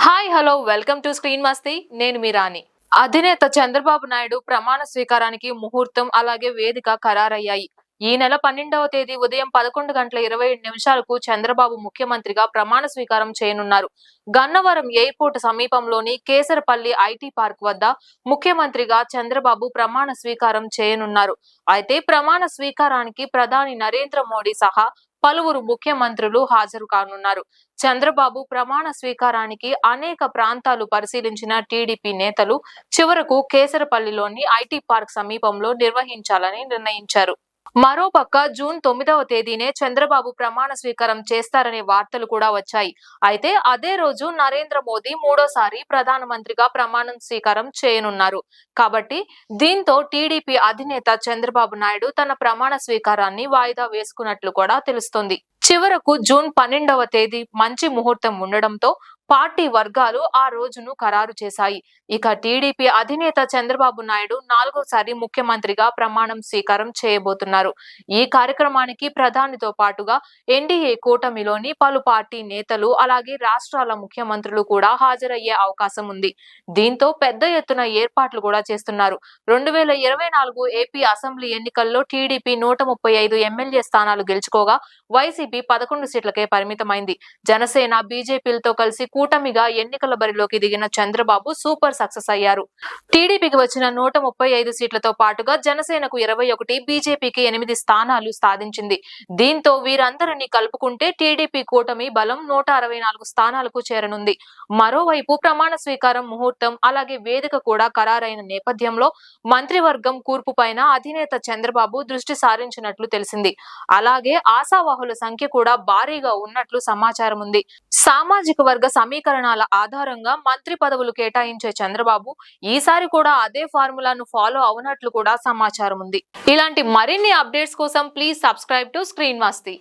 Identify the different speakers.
Speaker 1: Hi hello welcome to screen మస్తీ. నేను మీ రాణి. అధినేత చంద్రబాబు నాయుడు ప్రమాణ స్వీకారానికి ముహూర్తం అలాగే వేదిక ఖరారయ్యాయి. ఈ నెల 12వ తేదీ ఉదయం 11:27 చంద్రబాబు ముఖ్యమంత్రిగా ప్రమాణ స్వీకారం చేయనున్నారు. గన్నవరం ఎయిర్పోర్ట్ సమీపంలోని కేసరపల్లి ఐటీ పార్క్ వద్ద ముఖ్యమంత్రిగా చంద్రబాబు ప్రమాణ స్వీకారం చేయనున్నారు. అయితే ప్రమాణ స్వీకారానికి ప్రధాని నరేంద్ర మోడీ సహా పలువురు ముఖ్యమంత్రులు హాజరు కానున్నారు. చంద్రబాబు ప్రమాణ స్వీకారానికి అనేక ప్రాంతాలు పరిశీలించిన టీడీపీ నేతలు చివరకు కేసరపల్లిలోని ఐటీ పార్క్ సమీపంలో నిర్వహించాలని నిర్ణయించారు. మరోపక్క జూన్ 9వ తేదీనే చంద్రబాబు ప్రమాణ స్వీకారం చేస్తారనే వార్తలు కూడా వచ్చాయి. అయితే అదే రోజు నరేంద్ర మోదీ మూడోసారి ప్రధానమంత్రిగా ప్రమాణం స్వీకారం చేయనున్నారు. కాబట్టి దీంతో టీడీపీ అధినేత చంద్రబాబు నాయుడు తన ప్రమాణ స్వీకారాన్ని వాయిదా వేసుకున్నట్లు కూడా తెలుస్తోంది. చివరకు జూన్ 12వ తేదీ మంచి ముహూర్తం ఉండడంతో పార్టీ వర్గాలు ఆ రోజును ఖరారు చేశాయి. ఇక టీడీపీ అధినేత చంద్రబాబు నాయుడు 4వసారి ముఖ్యమంత్రిగా ప్రమాణం స్వీకారం చేయబోతున్నారు. ఈ కార్యక్రమానికి ప్రధానితో పాటుగా ఎన్డీఏ కూటమిలోని పలు పార్టీ నేతలు అలాగే రాష్ట్రాల ముఖ్యమంత్రులు కూడా హాజరయ్యే అవకాశం ఉంది. దీంతో పెద్ద ఎత్తున ఏర్పాట్లు కూడా చేస్తున్నారు. 2024 ఏపీ అసెంబ్లీ ఎన్నికల్లో టీడీపీ 135 ఎమ్మెల్యే స్థానాలు గెలుచుకోగా వైసీపీ 11 సీట్లకే పరిమితమైంది. జనసేన బీజేపీలతో కలిసి కూటమిగా ఎన్నికల బరిలోకి దిగిన చంద్రబాబు సూపర్ సక్సెస్ అయ్యారు. టీడీపీకి వచ్చిన 135 సీట్లతో పాటుగా జనసేనకు 21, బీజేపీకి 8 స్థానాలు సాధించింది. దీంతో వీరందరినీ కలుపుకుంటే టీడీపీ కూటమి బలం 164 స్థానాలకు చేరనుంది. మరోవైపు ప్రమాణ స్వీకారం ముహూర్తం అలాగే వేదిక కూడా ఖరారైన నేపథ్యంలో మంత్రివర్గం కూర్పు పైన అధినేత చంద్రబాబు దృష్టి సారించినట్లు తెలిసింది. అలాగే ఆశావాహుల సంఖ్య కూడా భారీగా ఉన్నట్లు సమాచారం ఉంది. సామాజిక వర్గ సమీకరణాల ఆధారంగా మంత్రి పదవులు కేటాయించే చంద్రబాబు ఈసారి కూడా అదే ఫార్ములాను ఫాలో అవునట్లు కూడా సమాచారం ఉంది. ఇలాంటి మరిన్ని అప్డేట్స్ కోసం please subscribe to screen Masti.